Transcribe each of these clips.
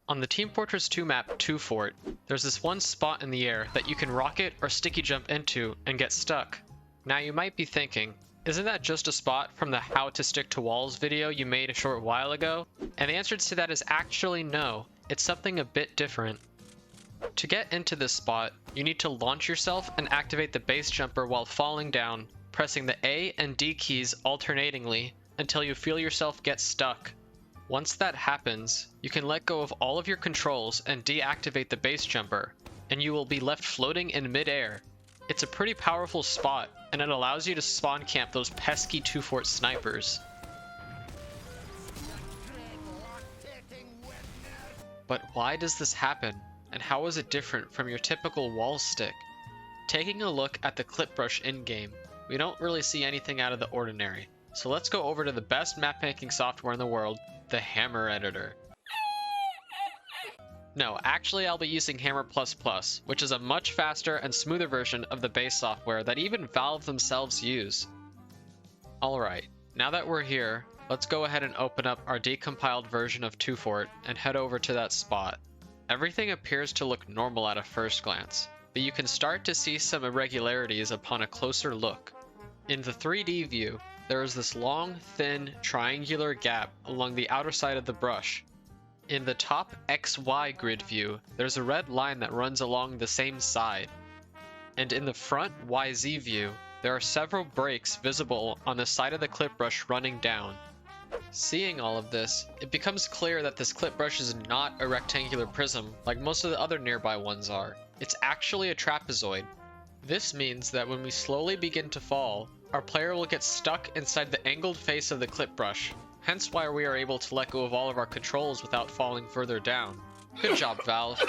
On the Team Fortress 2 map 2 Fort, there's this one spot in the air that you can rocket or sticky jump into and get stuck. Now you might be thinking, isn't that just a spot from the How to Stick to Walls video you made a short while ago? And the answer to that is actually no, it's something a bit different. To get into this spot, you need to launch yourself and activate the base jumper while falling down, pressing the A and D keys alternatingly until you feel yourself get stuck. Once that happens, you can let go of all of your controls and deactivate the base jumper, and you will be left floating in mid-air. It's a pretty powerful spot, and it allows you to spawn camp those pesky 2 Fort snipers. But why does this happen, and how is it different from your typical wall stick? Taking a look at the clip brush in-game, we don't really see anything out of the ordinary. So let's go over to the best map making software in the world, the Hammer Editor. No, actually I'll be using Hammer++, which is a much faster and smoother version of the base software that even Valve themselves use. Alright, now that we're here, let's go ahead and open up our decompiled version of 2 Fort and head over to that spot. Everything appears to look normal at a first glance, but you can start to see some irregularities upon a closer look. In the 3D view, there is this long, thin, triangular gap along the outer side of the brush. In the top XY grid view, there's a red line that runs along the same side. And in the front YZ view, there are several breaks visible on the side of the clip brush running down. Seeing all of this, it becomes clear that this clip brush is not a rectangular prism like most of the other nearby ones are. It's actually a trapezoid. This means that when we slowly begin to fall, our player will get stuck inside the angled face of the clip brush, hence why we are able to let go of all of our controls without falling further down. Good job, Valve.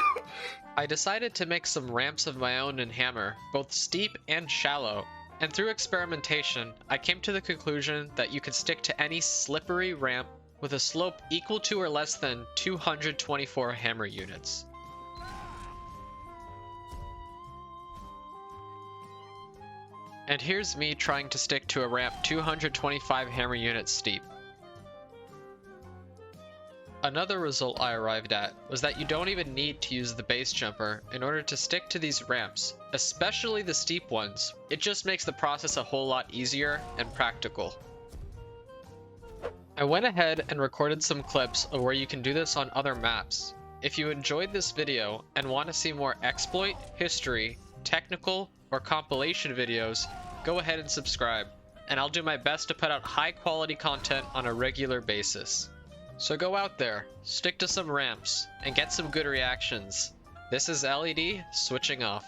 I decided to make some ramps of my own in Hammer, both steep and shallow, and through experimentation, I came to the conclusion that you can stick to any slippery ramp with a slope equal to or less than 224 hammer units. And here's me trying to stick to a ramp 225 hammer units steep. Another result I arrived at was that you don't even need to use the base jumper in order to stick to these ramps, especially the steep ones. It just makes the process a whole lot easier and practical. I went ahead and recorded some clips of where you can do this on other maps. If you enjoyed this video and want to see more exploit, history, technical, or compilation videos, go ahead and subscribe, and I'll do my best to put out high quality content on a regular basis. So go out there, stick to some ramps, and get some good reactions. This is LED, switching off.